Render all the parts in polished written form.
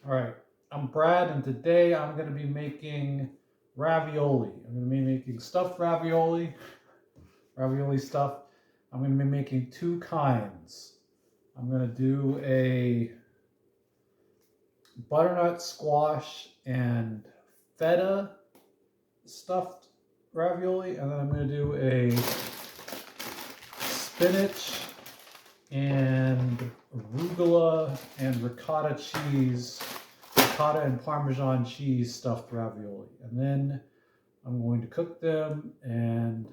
All right, I'm Brad, and today I'm going to be making ravioli. I'm going to be making stuffed ravioli stuff. I'm going to be making two kinds. I'm going to do a butternut squash and feta stuffed ravioli, and then I'm going to do a spinach and arugula and ricotta and Parmesan cheese stuffed ravioli. And then I'm going to cook them and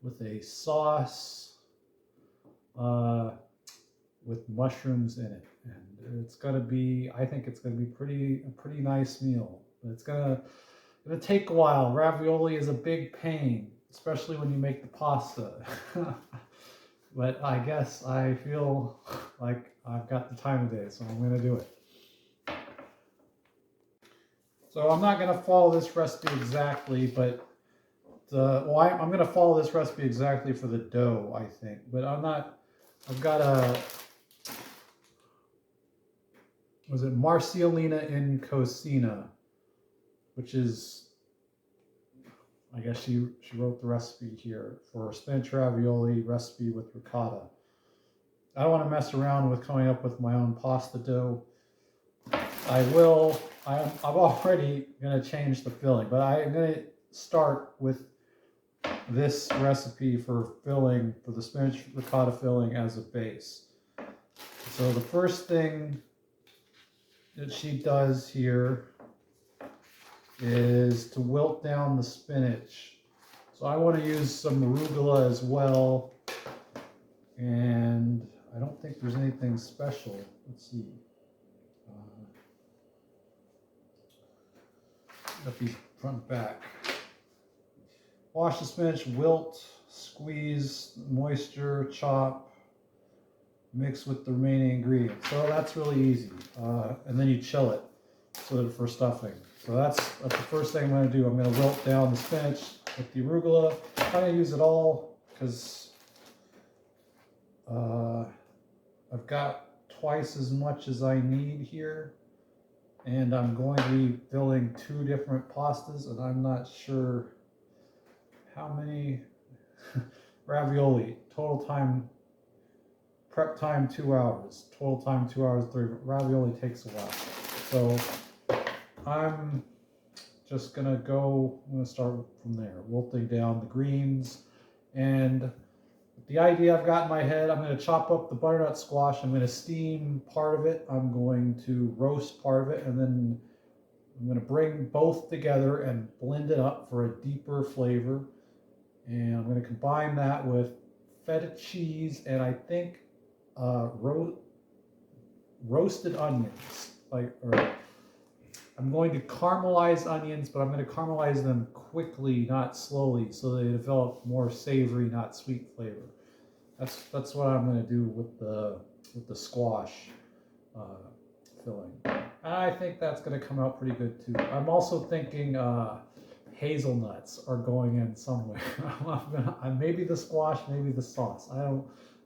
with a sauce with mushrooms in it. And it's gonna be, I think it's gonna be a pretty nice meal. But it's gonna take a while. Ravioli is a big pain, especially when you make the pasta. But I guess I feel like I've got the time of day, so I'm gonna do it. So I'm not gonna follow this recipe exactly, but I'm gonna follow this recipe exactly for the dough, I think. But I've got was it Marcialina in Cocina, which is, I guess she wrote the recipe here for spinach ravioli recipe with ricotta. I don't want to mess around with coming up with my own pasta dough. I'm already going to change the filling, but I'm going to start with this recipe for the spinach ricotta filling as a base. So the first thing that she does here is to wilt down the spinach. So I want to use some arugula as well, and I don't think there's anything special. Let's see. Got these front and back. Wash the spinach, wilt, squeeze moisture, chop, mix with the remaining ingredients. So that's really easy. And then you chill it for stuffing. So that's the first thing I'm going to do. I'm going to wilt down the spinach with the arugula. I'm going to use it all because I've got twice as much as I need here. And I'm going to be filling two different pastas, and I'm not sure how many ravioli. Total time, prep time 2 hours. Total time 2 hours 30. Ravioli takes a while. So I'm just I'm gonna start from there, wilting down the greens. And the idea I've got in my head, I'm going to chop up the butternut squash. I'm going to steam part of it. I'm going to roast part of it. And then I'm going to bring both together and blend it up for a deeper flavor. And I'm going to combine that with feta cheese and I think roasted onions. I'm going to caramelize onions, but I'm going to caramelize them quickly, not slowly, so they develop more savory, not sweet flavor. That's what I'm going to do with the squash filling. And I think that's going to come out pretty good too. I'm also thinking hazelnuts are going in somewhere. Maybe the squash, maybe the sauce.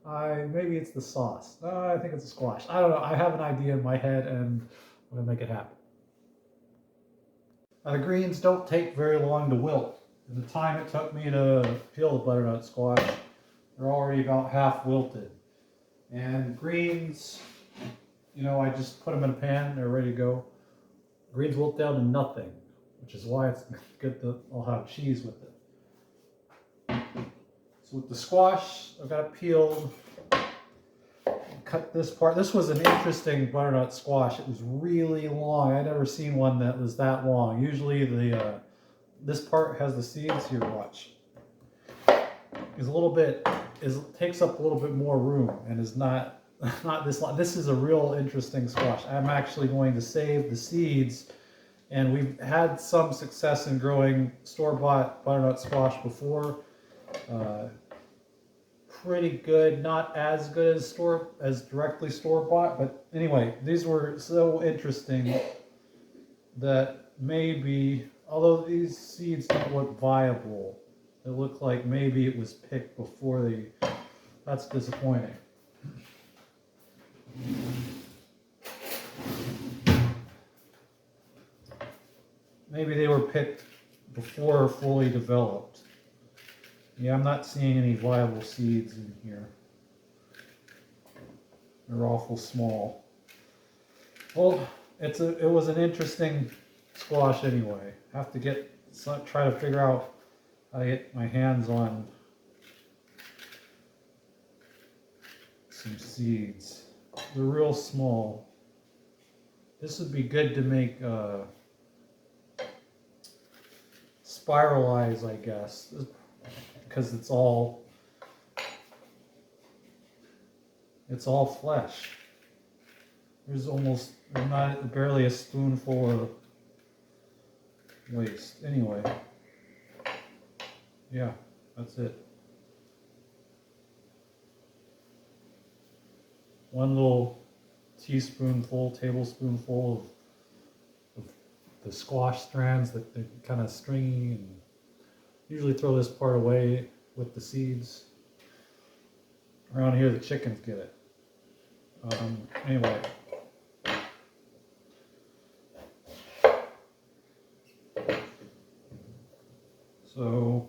Maybe it's the sauce. I think it's a squash. I don't know. I have an idea in my head, and I'm going to make it happen. The greens don't take very long to wilt. In the time it took me to peel the butternut squash, they're already about half wilted. And greens, I just put them in a pan, they're ready to go. Greens wilt down to nothing, which is why it's good that I'll have cheese with it. So with the squash, I've got it peeled. Cut this part. This was an interesting butternut squash. It was really long. I'd never seen one that was that long. Usually this part has the seeds here. Watch. Takes up a little bit more room and is not this long. This is a real interesting squash. I'm actually going to save the seeds, and we've had some success in growing store-bought butternut squash before. Pretty good, not as good as directly store-bought, but anyway, these were so interesting that maybe, although these seeds don't look viable, it looked like maybe it was picked before that's disappointing. maybe they were picked before fully developed. Yeah, I'm not seeing any viable seeds in here. They're awful small. Well, it was an interesting squash anyway. Have to try to figure out how to get my hands on some seeds. They're real small. This would be good to make spiralize, I guess, because it's all flesh. There's barely a spoonful of waste. Anyway, yeah, that's it. One little tablespoonful of the squash strands that they're kind of stringy, and usually throw this part away with the seeds. Around here, the chickens get it. Anyway. So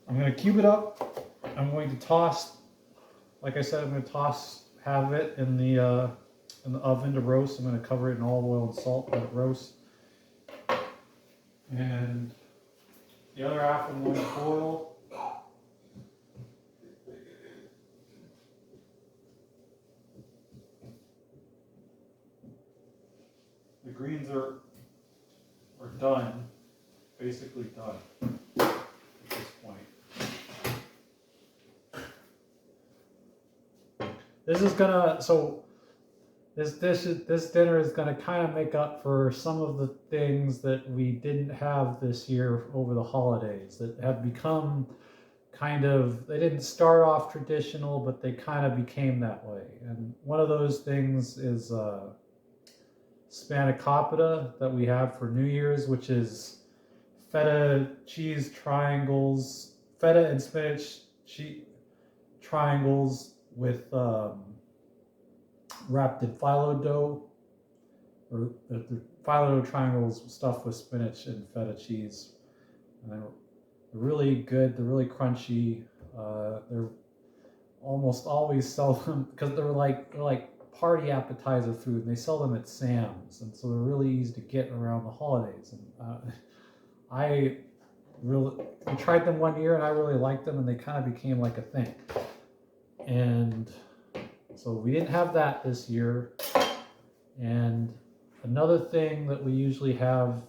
I'm going to cube it up. I'm going to toss, like I said, I'm going to have it in the oven to roast. I'm going to cover it in olive oil and salt, let it roast. And the other half I'm going to boil. The greens are done, basically done at this point. This dinner is gonna kind of make up for some of the things that we didn't have this year over the holidays that have become they didn't start off traditional, but they kind of became that way. And one of those things is Spinach that we have for New Year's, which is feta cheese triangles, feta and spinach triangles with wrapped in phyllo dough, or the phyllo dough triangles stuffed with spinach and feta cheese. And they're really good. They're really crunchy. They're almost always sell them because they're like party appetizer food, and they sell them at Sam's, and so they're really easy to get around the holidays. And I tried them one year, and I really liked them, and they kind of became like a thing. And so we didn't have that this year. And another thing that we usually have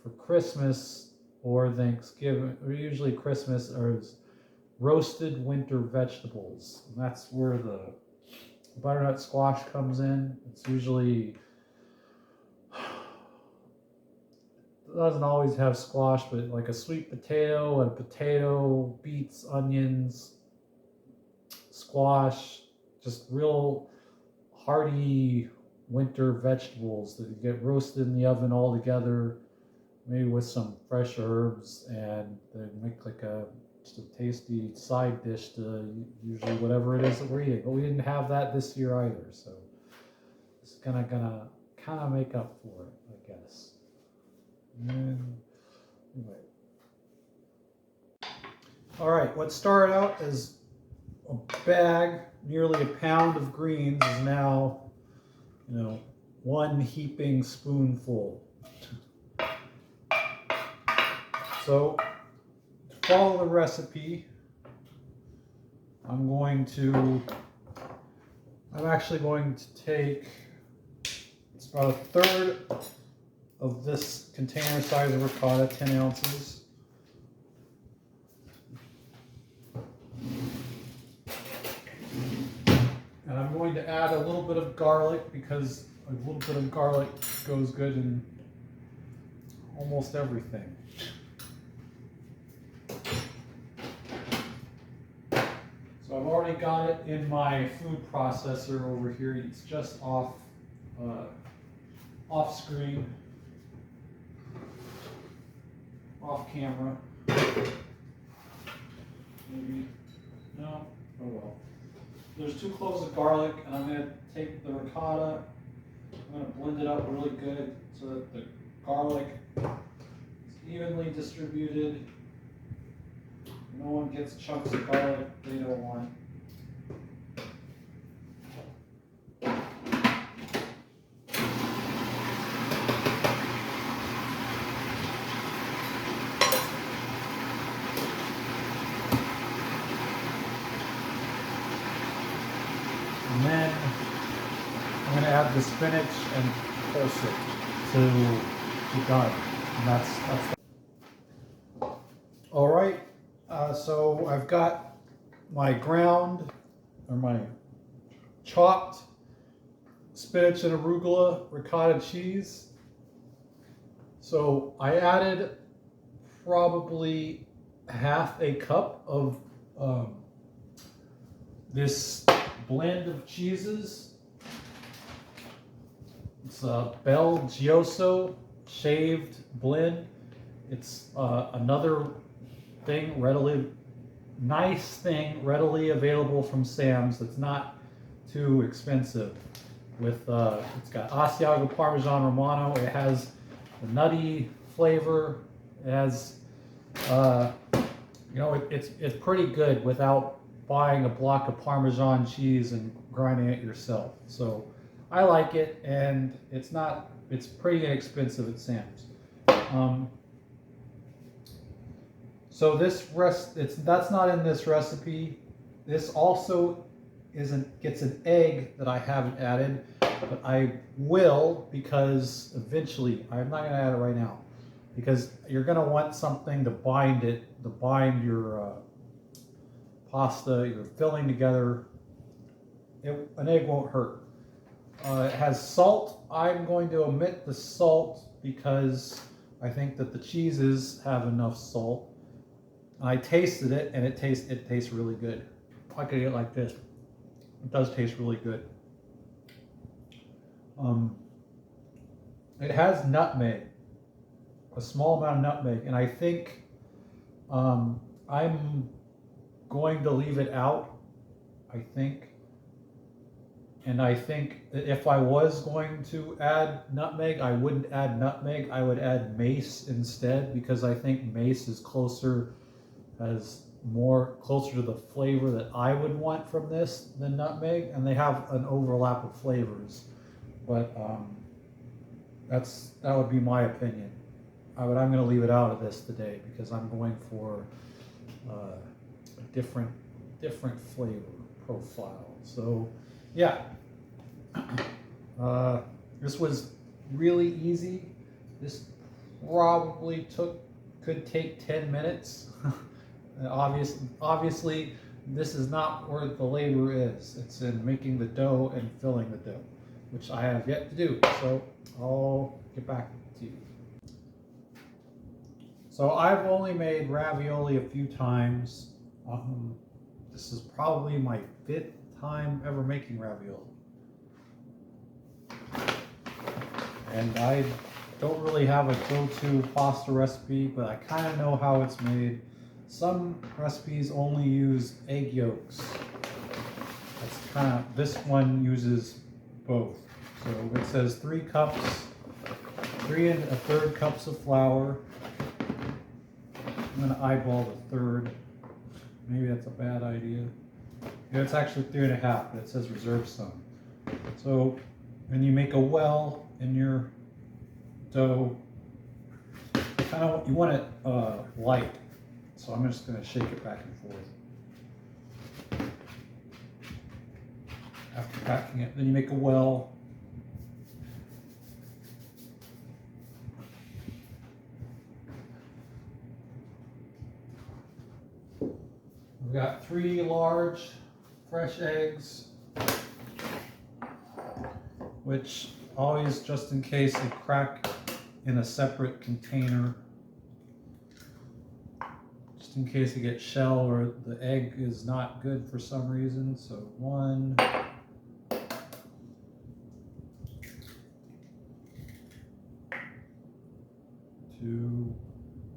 for Christmas or Thanksgiving, or usually Christmas, is roasted winter vegetables. And that's where the butternut squash comes in. It's usually, it doesn't always have squash, but like a sweet potato and potato, beets, onions, squash, just real hearty winter vegetables that you get roasted in the oven all together, maybe with some fresh herbs, and they make just a tasty side dish to usually whatever it is that we're eating. But we didn't have that this year either, so it's gonna kind of make up for it, I guess. And anyway, all right. What started out as a bag, nearly a pound of greens, is now, one heaping spoonful. So, to follow the recipe, I'm actually going to take, it's about a third of this container size of ricotta, 10 ounces. And I'm going to add a little bit of garlic, because a little bit of garlic goes good in almost everything. So I've already got it in my food processor over here. It's just off screen, off camera. Maybe, no, oh well. There's 2 cloves of garlic, and I'm going to take the ricotta, I'm going to blend it up really good so that the garlic is evenly distributed. No one gets chunks of garlic they don't want. And then I'm going to add the spinach and pulse it to done. And that's all right. So I've got my ground or my chopped spinach and arugula ricotta cheese. So I added probably half a cup of this blend of cheeses. It's a Belgioso shaved blend. It's another thing nice thing readily available from Sam's that's not too expensive. With it's got Asiago Parmesan Romano. It has the nutty flavor. It has it's pretty good without buying a block of Parmesan cheese and grinding it yourself. So I like it, and it's pretty inexpensive at Sam's. So that's not in this recipe. This also gets an egg that I haven't added, but I will, because eventually, I'm not going to add it right now, because you're going to want something to bind your pasta, your filling together. An egg won't hurt. It has salt. I'm going to omit the salt because I think that the cheeses have enough salt. I tasted it, and it tastes really good. I could eat it like this. It does taste really good. It has nutmeg, a small amount of nutmeg, and I think I'm going to leave it out. And I think that if I was going to add nutmeg, I wouldn't add nutmeg. I would add mace instead, because I think mace is closer to the flavor that I would want from this than nutmeg, and they have an overlap of flavors. But that would be my opinion. I'm going to leave it out of this today because I'm going for a different flavor profile. So yeah, this was really easy. This probably could take 10 minutes. Obviously, this is not where the labor is. It's in making the dough and filling the dough, which I have yet to do. So I'll get back to you. So I've only made ravioli a few times. This is probably my 5th time ever making ravioli. And I don't really have a go-to pasta recipe, but I kind of know how it's made. Some recipes only use egg yolks. This one uses both. So it says 3 1/3 cups of flour. I'm gonna eyeball the third. Maybe that's a bad idea. Yeah, it's actually 3 1/2, but it says reserve some. So when you make a well in your dough, you want it light. So I'm just going to shake it back and forth. After packing it, then you make a well. We've got 3 large fresh eggs, which always, just in case, they crack in a separate container. Just in case you get shell or the egg is not good for some reason. So 1, 2.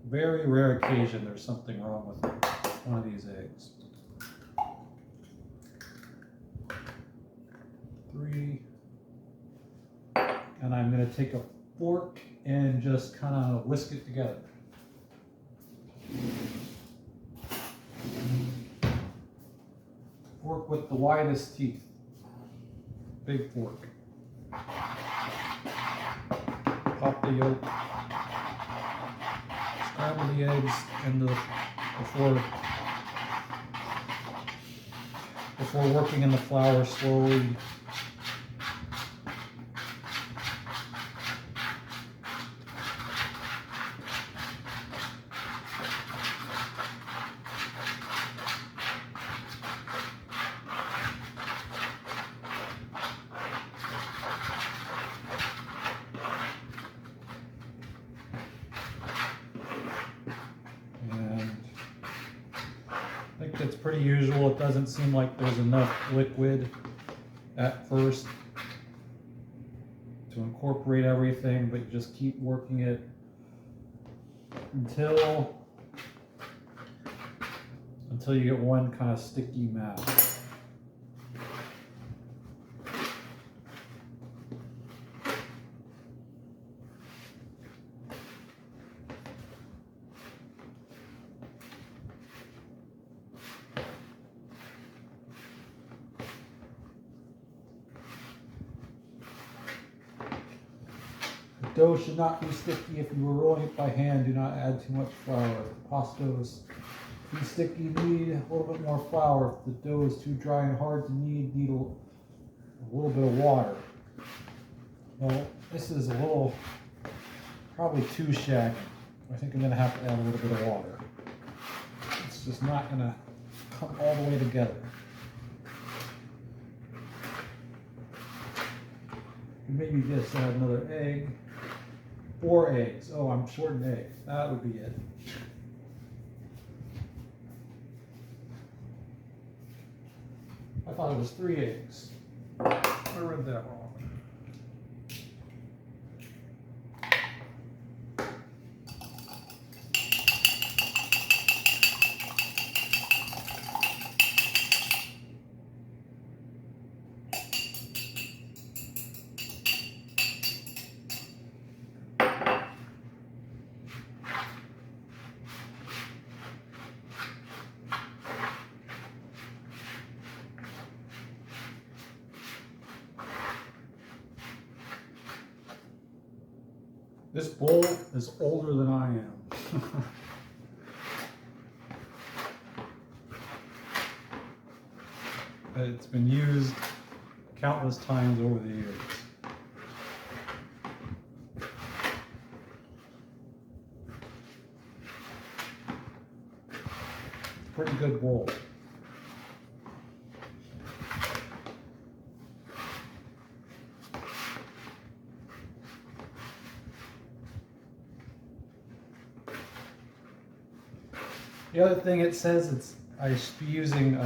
Very rare occasion there's something wrong with one of these eggs. 3. And I'm going to take a fork and just kind of whisk it together. Fork with the widest teeth. Big fork. Pop the yolk. Scramble the eggs before working in the flour slowly. I think that's pretty usual. It doesn't seem like there's enough liquid at first to incorporate everything, but you just keep working it until you get one kind of sticky mass. Dough should not be sticky. If you were rolling it by hand, do not add too much flour. Pasta is too sticky, need a little bit more flour. If the dough is too dry and hard to knead, need a little bit of water. Well, this is a little, probably too shaggy. I think I'm going to have to add a little bit of water. It's just not going to come all the way together. Maybe just add another egg. 4 eggs. Oh, I'm short an egg. That would be it. I thought it was 3 eggs. I read that wrong. This bowl is older than I am. It's been used countless times over the years. Pretty good bowl. The other thing it says I should be using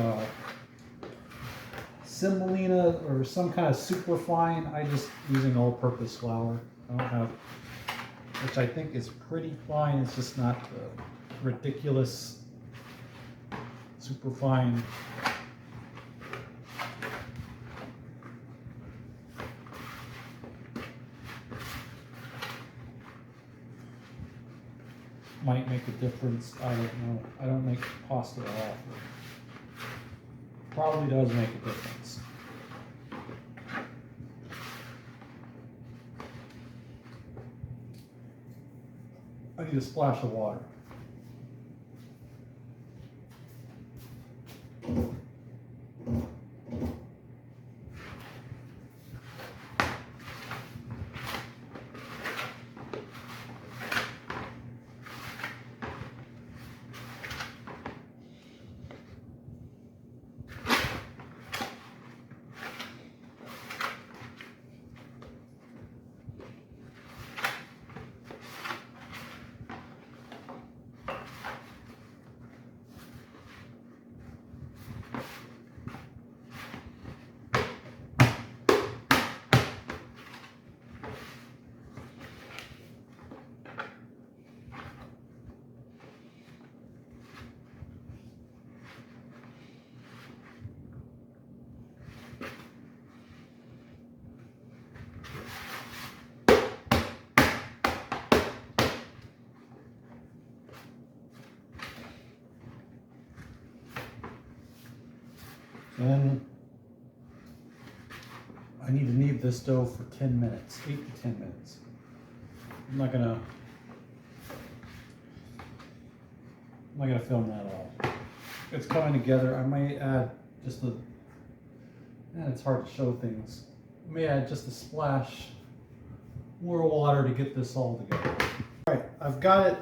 semolina or some kind of super fine. I just using all-purpose flour. I don't have, which I think is pretty fine. It's just not ridiculous super fine. Might make a difference. I don't know. I don't make pasta at all. Probably does make a difference. I need a splash of water. And I need to knead this dough for 10 minutes, 8 to 10 minutes. I'm not gonna film that at all. It's coming together. I might add just a, and it's hard to show things. I may add just a splash more water to get this all together. All right, I've got it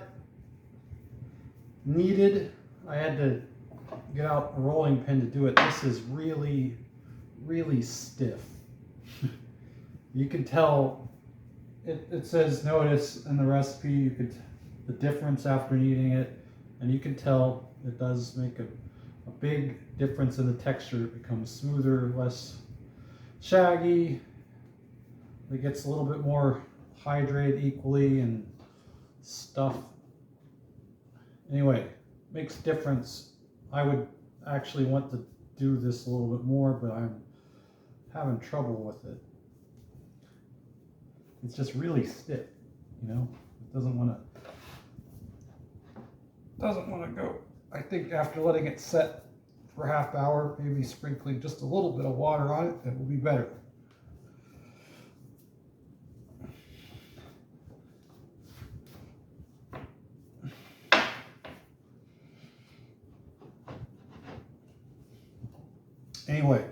kneaded. I had to get out a rolling pin to do it. This is really, really stiff. You can tell, it says notice in the recipe, you could, the difference after kneading it, and you can tell it does make a big difference in the texture. It becomes smoother, less shaggy. It gets a little bit more hydrated equally and stuff. Anyway, makes a difference. I would actually want to do this a little bit more, but I'm having trouble with it. It's just really stiff, you know? It doesn't want to go. I think after letting it set for a half hour, maybe sprinkling just a little bit of water on it, it will be better. Anyway,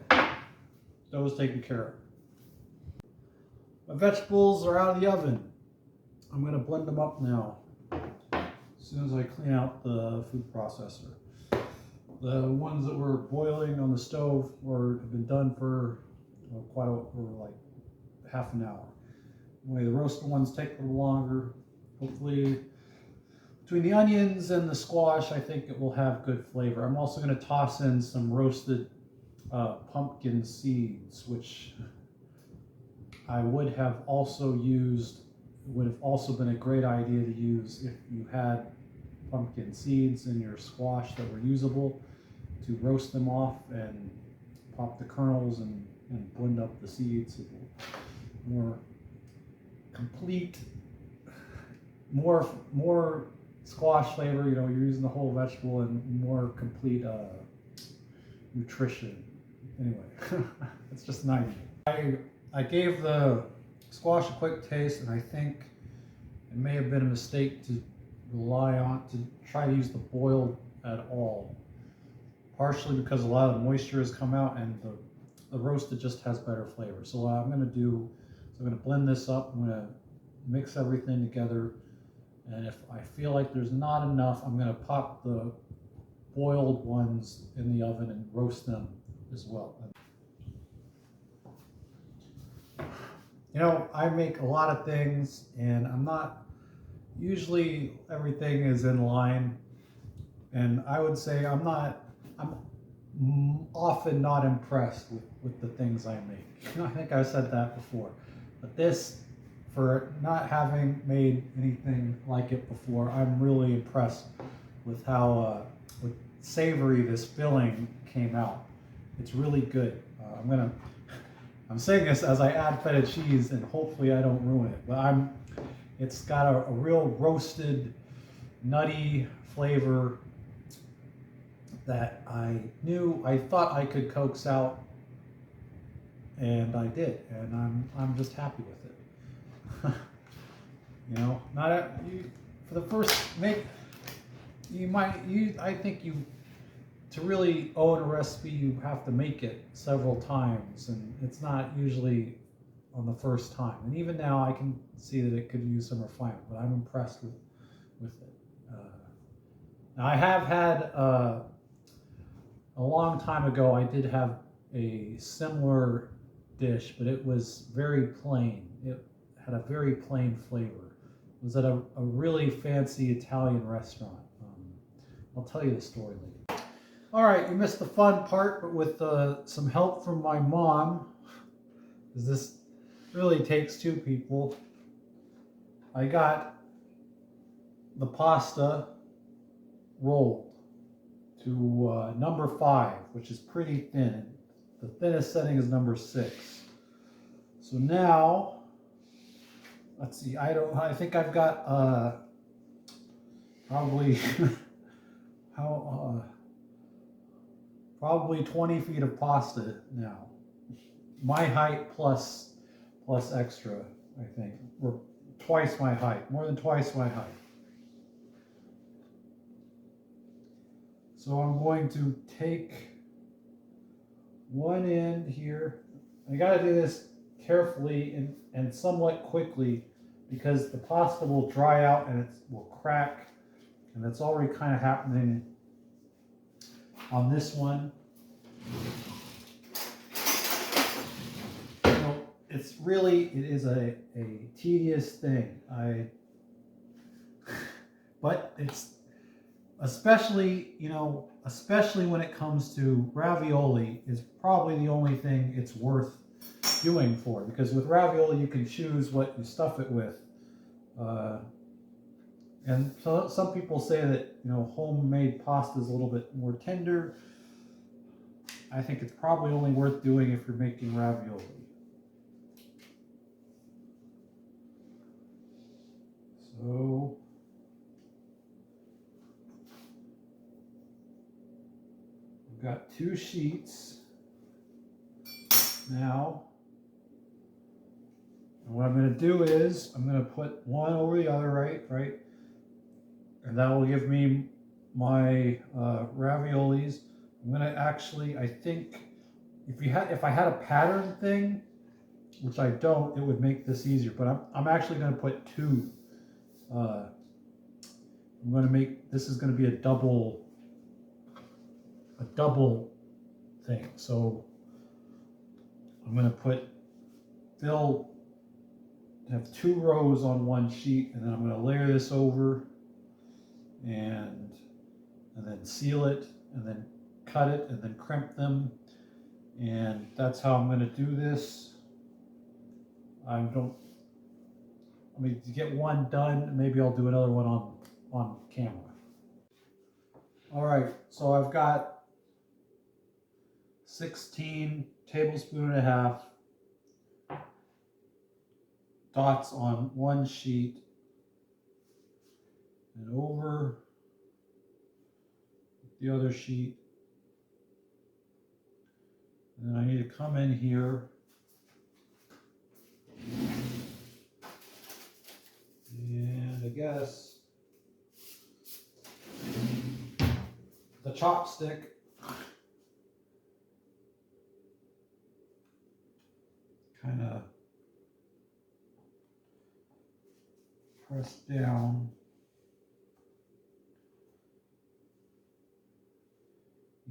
dough's taken care of. My vegetables are out of the oven. I'm going to blend them up now as soon as I clean out the food processor. The ones that were boiling on the stove have been done for like half an hour. Anyway, the roasted ones take a little longer. Hopefully, between the onions and the squash, I think it will have good flavor. I'm also going to toss in some roasted pumpkin seeds, which I would have also used, would have also been a great idea to use if you had pumpkin seeds in your squash that were usable, to roast them off and pop the kernels and blend up the seeds. More complete, more squash flavor, you know, you're using the whole vegetable, and more complete nutrition. Anyway, it's just an idea. I gave the squash a quick taste, and I think it may have been a mistake to try to use the boiled at all. Partially because a lot of the moisture has come out, and the roasted just has better flavor. So what I'm going to blend this up. I'm going to mix everything together, and if I feel like there's not enough, I'm going to pop the boiled ones in the oven and roast them as well. You know, I make a lot of things, and I'm not, usually everything is in line, and I would say I'm often not impressed with the things I make. I think I've said that before, but this, for not having made anything like it before, I'm really impressed with how with savory this filling came out. It's really good. I'm saying this as I add feta cheese, and hopefully I don't ruin it, but it's got a real roasted, nutty flavor that I thought I could coax out, and I did, and I'm just happy with it. You know, for the first I think to really own a recipe, you have to make it several times, and it's not usually on the first time. And even now, I can see that it could use some refinement, but I'm impressed with it. Now, I have had a long time ago, I did have a similar dish, but it was very plain. It had a very plain flavor. It was at a really fancy Italian restaurant. I'll tell you the story later. All right, you missed the fun part, but with some help from my mom, because this really takes two people, I got the pasta rolled to number 5, which is pretty thin. The thinnest setting is number 6. So now, let's see, I think I've got probably probably 20 feet of pasta now. My height plus extra, I think. Or twice my height, more than twice my height. So I'm going to take one end here. I got to do this carefully and somewhat quickly because the pasta will dry out and it will crack, and that's already kind of happening on this one. So it is a tedious thing. But it's especially when it comes to ravioli, is probably the only thing it's worth doing for, because with ravioli you can choose what you stuff it with, and so some people say that homemade pasta is a little bit more tender. I think it's probably only worth doing if you're making ravioli. So I've got 2 sheets now. And what I'm going to do is I'm going to put one over the other, right? And that will give me my raviolis. I'm going to actually, I think, if I had a pattern thing, which I don't, it would make this easier. But I'm actually going to put 2. I'm going to make, this is going to be a double thing. So I'm going to have 2 rows on one sheet, and then I'm going to layer this over and then seal it, and then cut it, and then crimp them, and that's how I'm going to do this. To get one done, maybe I'll do another one on camera. All right, so I've got 16 tablespoon and a half dots on one sheet, and over the other sheet. And then I need to come in here and I guess the chopstick kind of press down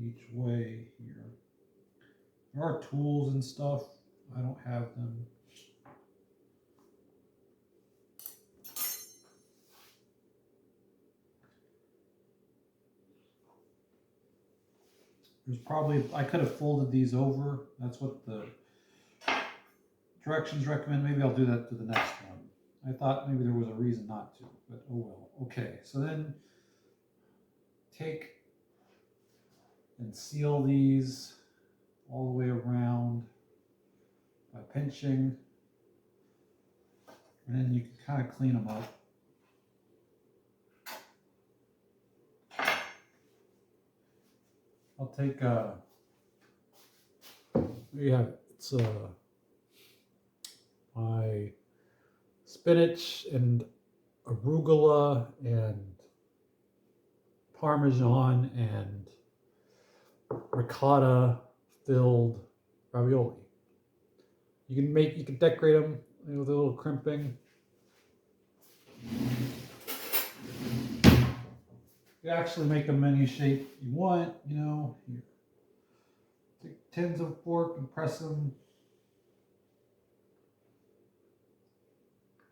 each way here. There are tools and stuff. I don't have them. I could have folded these over. That's what the directions recommend. Maybe I'll do that to the next one. I thought maybe there was a reason not to, but oh well. Okay, so then take and seal these all the way around by pinching, and then you can kind of clean them up. I'll take it's my spinach and arugula and Parmesan and ricotta filled ravioli. You can decorate them with a little crimping. You can actually make them any shape you want, Here. Take tins of fork and press them.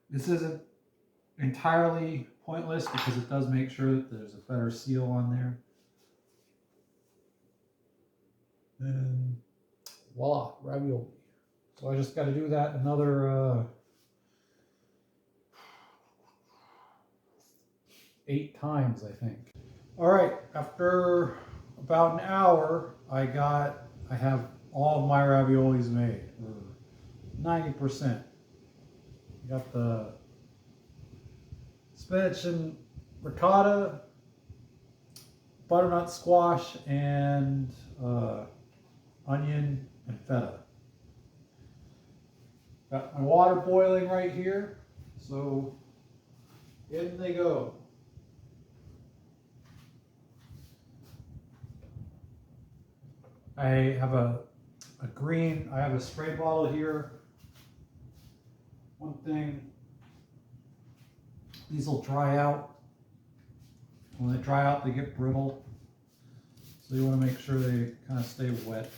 This isn't entirely pointless because it does make sure that there's a better seal on there. And voila, ravioli. So I just got to do that another 8 times, I think. All right, after about an hour, I have all of my raviolis made, or 90%. Got the spinach and ricotta, butternut squash, and onion, and feta. Got my water boiling right here, so in they go. I have a spray bottle here. One thing, these will dry out. When they dry out, they get brittle. So you want to make sure they kind of stay wet.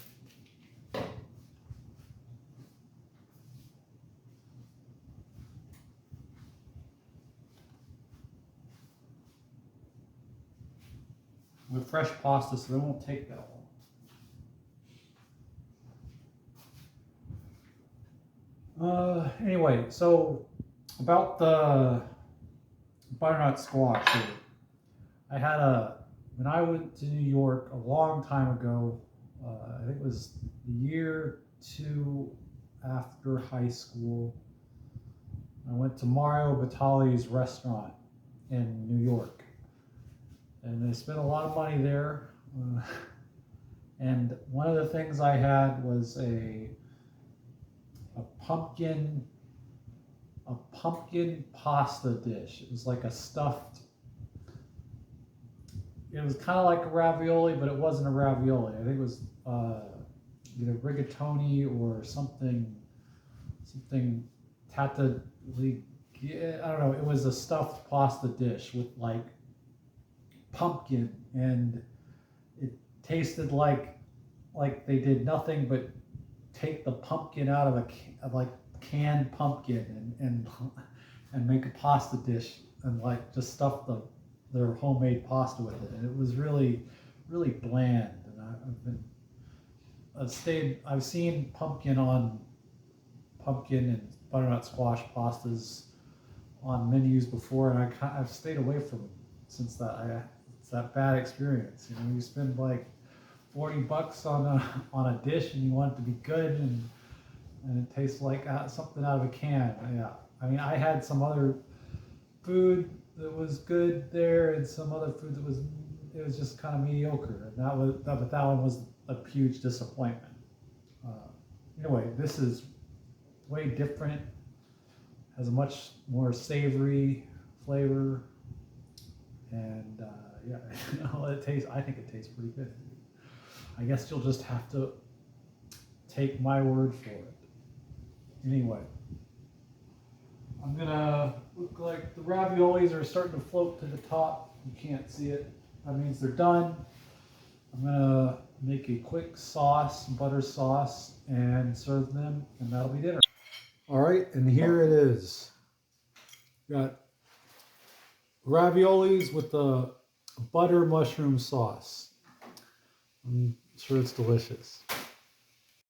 With fresh pasta, so they won't take that long. Anyway, so about the butternut squash. I had when I went to New York a long time ago, I think it was the year 2 after high school, I went to Mario Batali's restaurant in New York. And I spent a lot of money there. And one of the things I had was a pumpkin pasta dish. It was like a stuffed. It was kind of like a ravioli, but it wasn't a ravioli. I think it was either rigatoni or something tata. I don't know. It was a stuffed pasta dish with like pumpkin, and it tasted like they did nothing but take the pumpkin out of like canned pumpkin and make a pasta dish and like just stuff their homemade pasta with it, and it was really bland. And I've seen pumpkin and butternut squash pastas on menus before, and I've stayed away from them since that. It's that bad experience. You know, you spend like $40 on a dish, and you want it to be good, and it tastes like something out of a can. Yeah, I mean, I had some other food that was good there, and some other food that was just kind of mediocre, and but that one was a huge disappointment. Anyway, this is way different, has a much more savory flavor, and yeah, I think it tastes pretty good. I guess you'll just have to take my word for it. Anyway, I'm gonna look like the raviolis are starting to float to the top. You can't see it. That means they're done. I'm gonna make a quick sauce, butter sauce, and serve them, and that'll be dinner. All right, and here it is. Got raviolis with the butter mushroom sauce. I'm sure it's delicious.